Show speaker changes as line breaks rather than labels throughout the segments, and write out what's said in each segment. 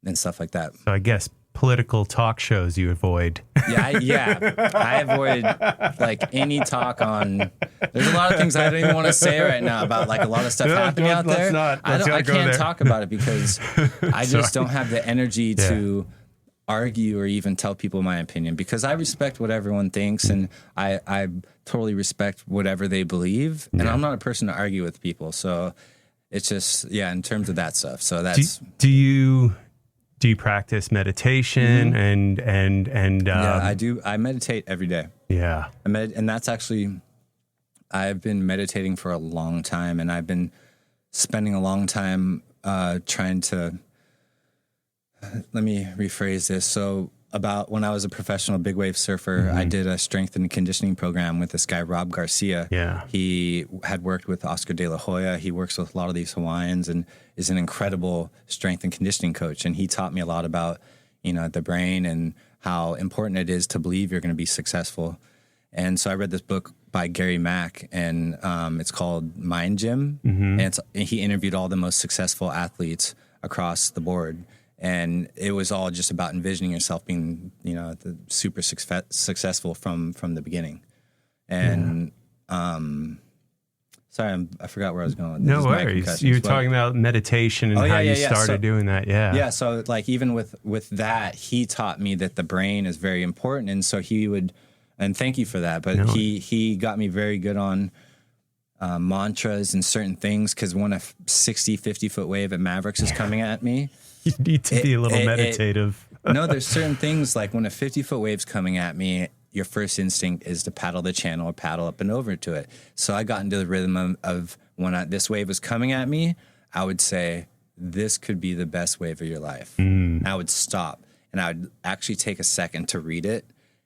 and stuff like that.
So I guess political talk shows you avoid.
I avoid like any talk on. There's a lot of things I don't even want to say right now about like a lot of stuff happening out there. I can't talk about it because I just don't have the energy to argue or even tell people my opinion, because I respect what everyone thinks, and I totally respect whatever they believe, and I'm not a person to argue with people. So it's just in terms of that stuff. So that's Do you practice meditation and I do. I meditate every day.
Yeah.
And that's actually, I've been meditating for a long time, and I've been spending a long time trying to, let me rephrase this. So about when I was a professional big wave surfer, I did a strength and conditioning program with this guy, Rob Garcia.
Yeah.
He had worked with Oscar de la Hoya. He works with a lot of these Hawaiians and is an incredible strength and conditioning coach. And he taught me a lot about, the brain and how important it is to believe you're going to be successful. And so I read this book by Gary Mack, and it's called Mind Gym. And he interviewed all the most successful athletes across the board. And it was all just about envisioning yourself being, the super successful from the beginning. And sorry, I forgot where I was going.
No worries. You were talking about meditation and how you started doing that.
Yeah. So like even with that, he taught me that the brain is very important, and so he would, and thank you for that. But he got me very good on mantras and certain things, because when a 60, 50-foot wave at Mavericks is coming at me.
You need to be a little meditative.
No, there's certain things like when a 50-foot wave's coming at me, your first instinct is to paddle the channel or paddle up and over to it. So I got into the rhythm of when this wave was coming at me, I would say, this could be the best wave of your life. I would stop, and I would actually take a second to read it.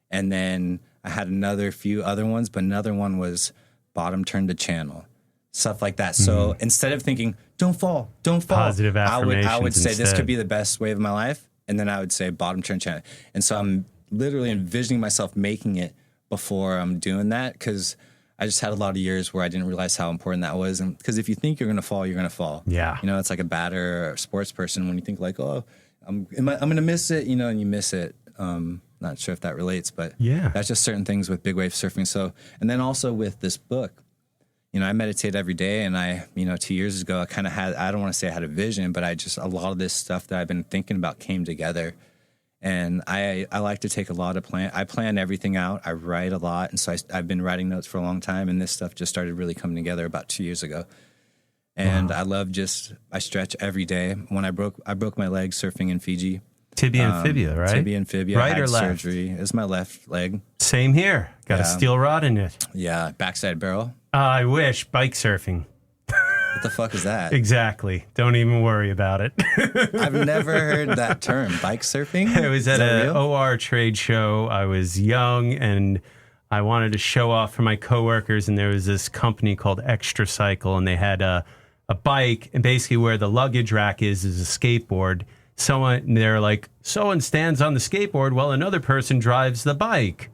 And then I had few other ones, but another one was bottom turn to channel. Stuff like that. So instead of thinking, don't fall,
positive affirmations,
I would say
instead.
this could be the best wave of my life. And then I would say bottom turn channel. And so I'm literally envisioning myself making it before I'm doing that, because I just had a lot of years where I didn't realize how important that was. And because if you think you're going to fall, you're going to fall.
Yeah.
It's like a batter or a sports person when you think like, oh, I'm going to miss it, and you miss it. Not sure if that relates, but that's just certain things with big wave surfing. So, and then also with this book, I meditate every day, and 2 years ago, I kind of I don't want to say I had a vision, but a lot of this stuff that I've been thinking about came together. And I like to take a lot of I plan everything out. I write a lot. And so I've been writing notes for a long time, and this stuff just started really coming together about 2 years ago. And I love I stretch every day. When I broke my leg surfing in Fiji.
Tibia and fibia, right?
Tibia and fibia.
Right,
I had
or left?
surgery. It's my left leg.
Same here. Got a steel rod in it.
Yeah, backside barrel.
I wish. Bike surfing.
What the fuck is that?
Exactly. Don't even worry about it.
I've never heard that term, bike surfing.
It was at an OR trade show. I was young, and I wanted to show off for my coworkers, and there was this company called Extra Cycle, and they had a bike, and basically where the luggage rack is a skateboard. They're like, someone stands on the skateboard while another person drives the bike.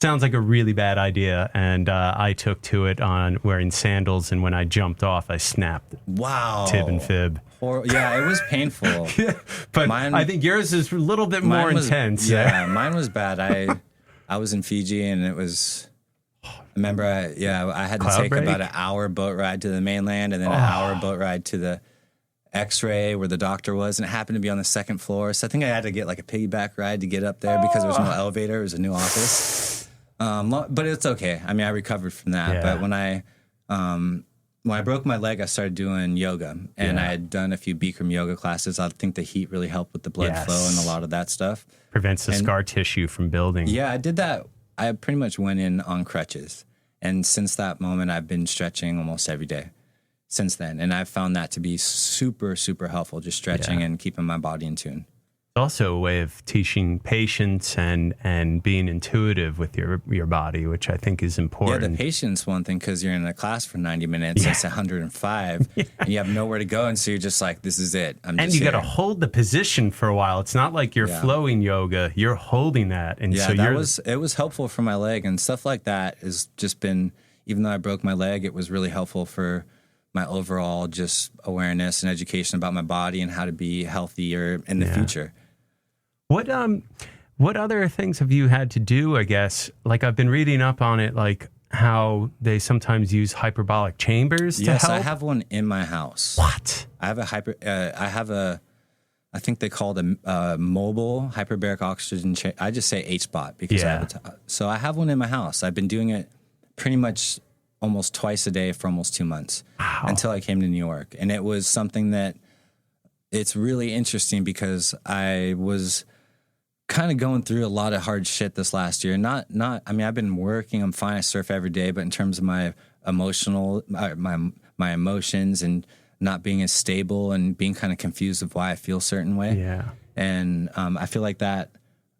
Sounds like a really bad idea, and I took to it on wearing sandals, and when I jumped off, I snapped.
Wow.
Tib and fib.
Yeah, it was painful.
But I think yours is a little bit more intense.
Yeah, mine was bad. I was in Fiji, and it was... I remember I had to take about an hour boat ride to the mainland, and then an hour boat ride to the X-ray where the doctor was, and it happened to be on the second floor. So I think I had to get like a piggyback ride to get up there because there was no elevator. It was a new office. But it's okay. I mean, I recovered from that. Yeah. But when I broke my leg, I started doing yoga, and I had done a few Bikram yoga classes. I think the heat really helped with the blood flow and a lot of that stuff.
Prevents the scar tissue from building.
Yeah, I did that. I pretty much went in on crutches. And since that moment, I've been stretching almost every day since then. And I've found that to be super, super helpful, just stretching and keeping my body in tune.
It's also a way of teaching patience and being intuitive with your body, which I think is important.
Yeah, the patience one thing, because you're in a class for 90 minutes, it's 105, and you have nowhere to go, and so you're just like, this is it.
And you got to hold the position for a while. It's not like you're flowing yoga. You're holding that. And so
it was helpful for my leg, and stuff like that has just been, even though I broke my leg, it was really helpful for my overall just awareness and education about my body and how to be healthier in the future.
What other things have you had to do, I guess? Like, I've been reading up on it, like how they sometimes use hyperbaric chambers to help.
Yes, I have one in my house.
What?
I have I think they call it a mobile hyperbaric oxygen chamber. I just say HBOT because I have so I have one in my house. I've been doing it pretty much almost twice a day for almost 2 months until I came to New York. And it was something that it's really interesting because I was kind of going through a lot of hard shit this last year. I mean, I've been working, I'm fine, I surf every day, but in terms of my my emotions and not being as stable and being kind of confused of why I feel a certain way.
Yeah.
And I feel like that,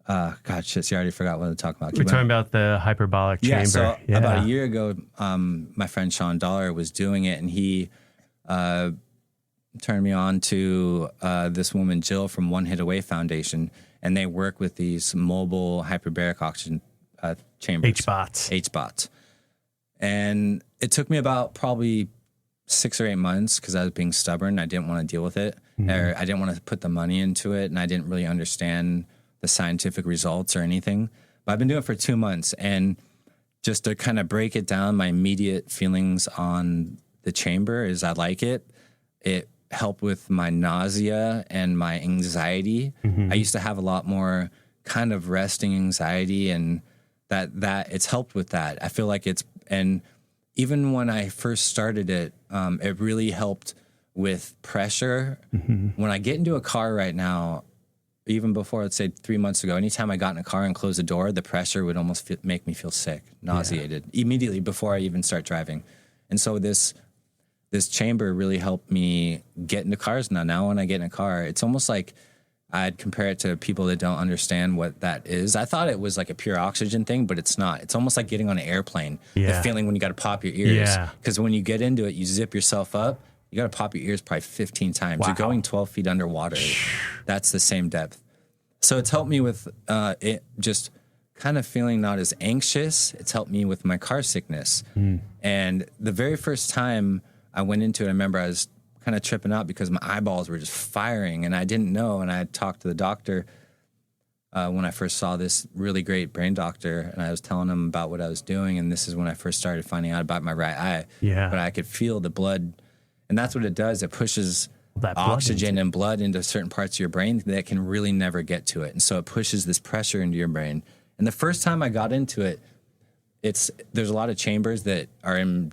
God, shit, see, I already forgot what to talk about.
We're talking about the hyperbaric chamber.
So about a year ago, my friend Sean Dollar was doing it, and he turned me on to this woman, Jill, from One Hit Away Foundation, and they work with these mobile hyperbaric oxygen chambers. HBOTs. And it took me about probably 6 or 8 months because I was being stubborn. I didn't want to deal with it, or I didn't want to put the money into it, and I didn't really understand the scientific results or anything. But I've been doing it for 2 months, and just to kind of break it down, my immediate feelings on the chamber is I like it. It helped with my nausea and my anxiety. I used to have a lot more kind of resting anxiety, and that it's helped with that. I feel like and even when I first started it, it really helped with pressure. When I get into a car right now, even before, let's say 3 months ago, anytime I got in a car and closed the door, the pressure would almost make me feel sick, nauseated, immediately before I even start driving. And so this chamber really helped me get into cars now. Now when I get in a car, it's almost like I'd compare it to people that don't understand what that is. I thought it was like a pure oxygen thing, but it's not. It's almost like getting on an airplane, the feeling when you got to pop your ears. Because when you get into it, you zip yourself up, you got to pop your ears probably 15 times. Wow. You're going 12 feet underwater. That's the same depth. So it's helped me with it just kind of feeling not as anxious. It's helped me with my car sickness. And the very first time I went into it, I remember I was kind of tripping out because my eyeballs were just firing, and I didn't know. And I had talked to the doctor when I first saw this really great brain doctor, and I was telling him about what I was doing, and this is when I first started finding out about my right eye. But I could feel the blood, and that's what it does. It pushes that oxygen and blood into certain parts of your brain that can really never get to it, and so it pushes this pressure into your brain. And the first time I got into it, there's a lot of chambers that are in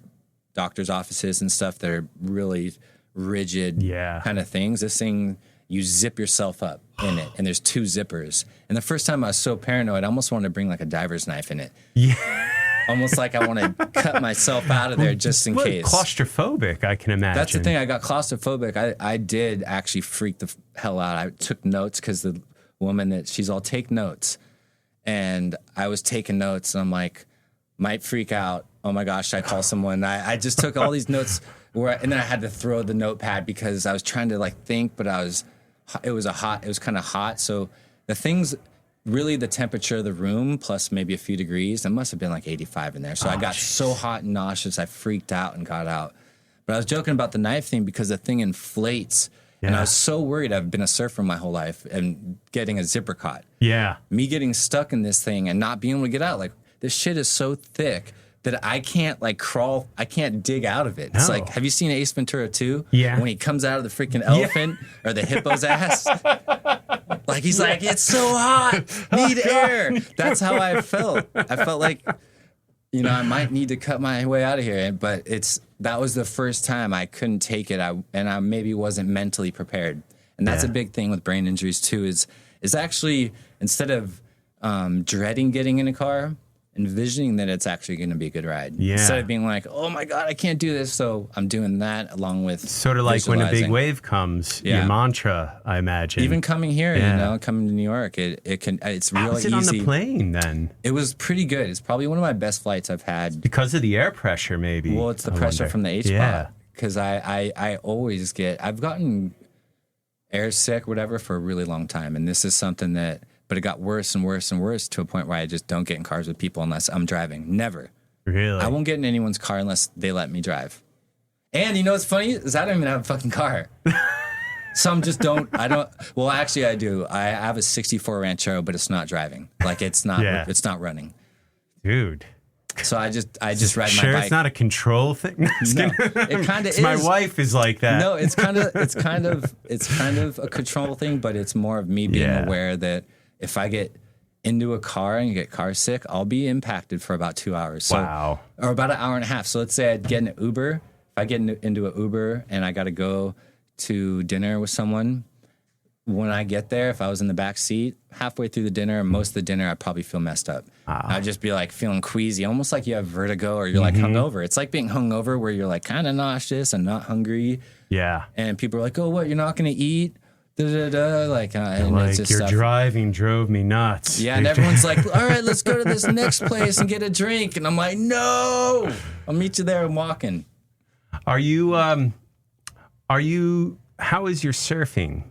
doctors' offices and stuff that are really rigid kind of things. This thing, you zip yourself up in it, and there's 2 zippers. And the first time I was so paranoid, I almost wanted to bring like a diver's knife in it. Almost like I want to cut myself out of there just in case.
Claustrophobic, I can imagine.
That's the thing. I got claustrophobic. I did actually freak the hell out. I took notes because the woman she's all, take notes. And I was taking notes, and I'm like, might freak out. Oh my gosh, should I call someone? I just took all these notes and then I had to throw the notepad because I was trying to like think, but it was kind of hot. So the things, really the temperature of the room plus maybe a few degrees, it must have been like 85 in there. So I got so hot and nauseous, I freaked out and got out. But I was joking about the knife thing because the thing inflates. And I was so worried. I've been a surfer my whole life and getting a zipper caught. Me getting stuck in this thing and not being able to get out. Like, this shit is so thick that I can't like crawl. I can't dig out of it. It's like, have you seen Ace Ventura 2? When he comes out of the freaking elephant or the hippo's ass? Like, he's like, it's so hot, need air. That's how I felt. I felt like, I might need to cut my way out of here. But that was the first time I couldn't take it. And I maybe wasn't mentally prepared. And that's a big thing with brain injuries too, is actually, instead of dreading getting in a car, envisioning that it's actually going to be a good ride. Instead of being like, oh my God, I can't do this. So I'm doing that along with
sort of like when a big wave comes, your mantra, I imagine.
Even coming here, coming to New York, it's really easy. How was it on
the plane then?
It was pretty good. It's probably one of my best flights I've had.
Because of the air pressure, maybe.
Well, it's the pressure from the HPOT. Because I always I've gotten air sick, whatever, for a really long time. And this is something but it got worse and worse and worse to a point where I just don't get in cars with people unless I'm driving. Never.
Really?
I won't get in anyone's car unless they let me drive. And you know what's funny is I don't even have a fucking car. Some just don't. Well, actually, I do. I have a '64 Ranchero, but it's not driving. Like it's not. Yeah. It's not running.
Dude.
So I just ride my bike.
It's not a control thing.
No, it kind of is.
My wife is like that.
No, it's kind of a control thing, but it's more of me being aware that if I get into a car and get car sick, I'll be impacted for about 2 hours. So,
wow.
Or about an hour and a half. So let's say I'd get in an Uber. If I get into an Uber and I got to go to dinner with someone, when I get there, if I was in the back seat, halfway through the dinner, most of the dinner, I'd probably feel messed up. I'd just be like feeling queasy, almost like you have vertigo or you're like hungover. It's like being hungover where you're like kind of nauseous and not hungry.
Yeah.
And people are like, oh, what, you're not going to eat? Like, and
like
it's just
your
stuff.
Driving drove me nuts.
Yeah, and everyone's like, all right, let's go to this next place and get a drink. And I'm like, no, I'll meet you there. I'm walking.
How is your surfing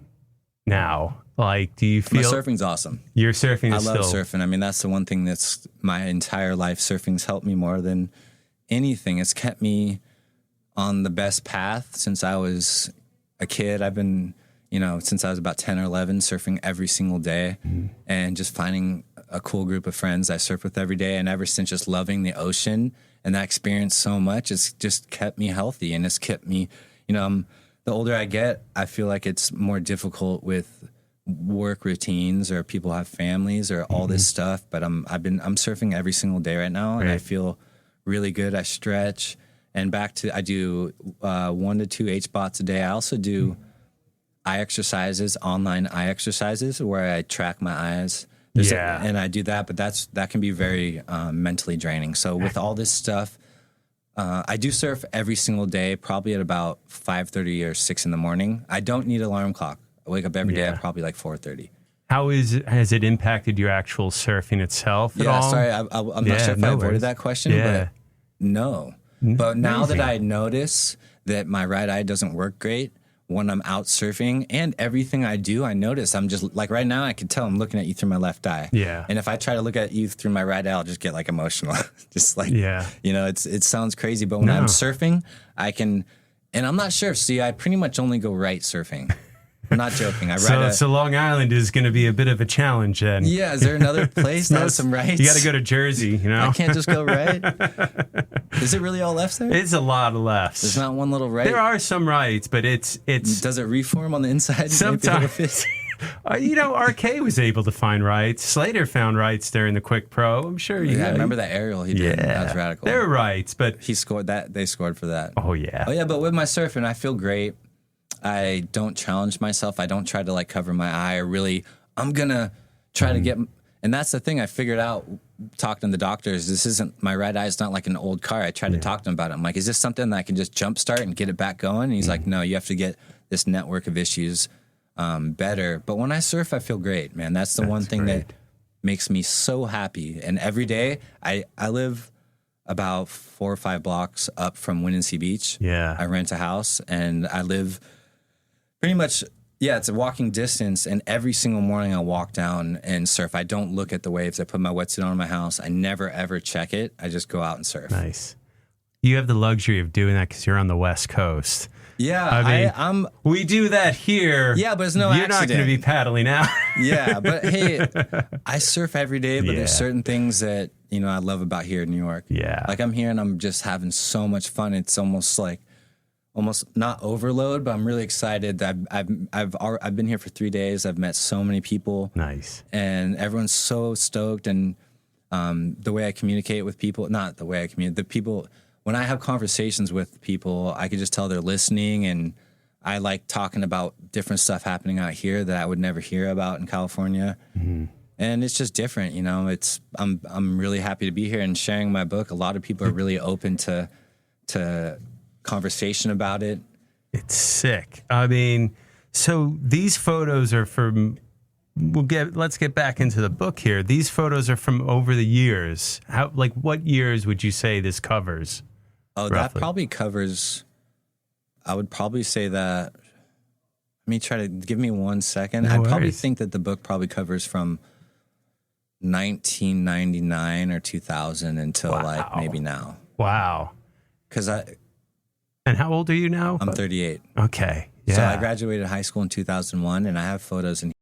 now? Like, do you feel...
My surfing's awesome.
Your surfing is
I love surfing. I mean, that's the one thing that's my entire life. Surfing's helped me more than anything. It's kept me on the best path since I was a kid. I've been, since I was about 10 or 11, surfing every single day and just finding a cool group of friends I surf with every day. And ever since, just loving the ocean and that experience so much, it's just kept me healthy. And it's kept me, the older I get, I feel like it's more difficult with work routines or people have families or all this stuff. But I'm surfing every single day right now, and I feel really good. I stretch, and I do 1 to 2 HBOTs a day. I also do eye exercises, online eye exercises, where I track my eyes. And I do that, but that can be very mentally draining. So with all this stuff, I do surf every single day, probably at about 5:30 or 6 in the morning. I don't need an alarm clock. I wake up every day at probably like 4:30.
Has it impacted your actual surfing itself at all?
Sorry, I'm not sure if I avoided that question, but no. But now that I notice that my right eye doesn't work great when I'm out surfing, and everything I do, I notice I'm just like right now I can tell I'm looking at you through my left eye. Yeah. And if I try to look at you through my right eye, I'll just get like emotional. Just like, it sounds crazy, but when I'm surfing, I can, and I'm not sure. See, I pretty much only go right surfing. I'm not joking.
So Long Island is going to be a bit of a challenge then.
Yeah, is there another place that has some rights?
You got to go to Jersey,
I can't just go right? Is it really all lefts there?
It's a lot of lefts.
There's not one little right?
There are some rights, but it's...
Does it reform on the inside?
Sometimes. RK was able to find rights. Slater found rights during the Quick Pro. I'm sure you know.
I remember that aerial he did. That was radical.
There were rights, but...
He scored that. They scored for that.
Oh, yeah.
But with my surfing, I feel great. I don't challenge myself. I don't try to like cover my eye or really, I'm going to try to get, and that's the thing I figured out talking to the doctors. This isn't, my right eye is not like an old car. I tried to talk to him about it. I'm like, is this something that I can just jumpstart and get it back going? And he's like, no, you have to get this network of issues better. But when I surf, I feel great, man. That's one thing that makes me so happy. And every day I live about 4 or 5 blocks up from Windansea Beach. Yeah. I rent a house and I live pretty much, it's a walking distance, and every single morning I walk down and surf. I don't look at the waves. I put my wetsuit on in my house. I never, ever check it. I just go out and surf.
Nice. You have the luxury of doing that because you're on the West Coast.
Yeah,
I mean, we do that here.
Yeah, but it's no
You're
accident.
Not going to be paddling out.
Yeah, but hey, I surf every day, but there's certain things that, I love about here in New York. Yeah. Like I'm here and I'm just having so much fun. It's almost not overload, but I'm really excited. I've been here for 3 days. I've met so many people. Nice. And everyone's so stoked. And the way I communicate with people, not the way I communicate, the people, when I have conversations with people, I can just tell they're listening. And I like talking about different stuff happening out here that I would never hear about in California. Mm-hmm. And it's just different, I'm really happy to be here and sharing my book. A lot of people are really open to conversation about it.
It's sick. I mean, so these photos are from, let's get back into the book here. These photos are from over the years. What years would you say this covers?
Oh, roughly? That probably covers, I would probably say that, let me try to, give me 1 second. I'd probably think that the book probably covers from 1999 or 2000 until maybe now.
Wow.
Because
And how old are you now?
I'm 38.
Okay. Yeah.
So I graduated high school in 2001, and I have photos in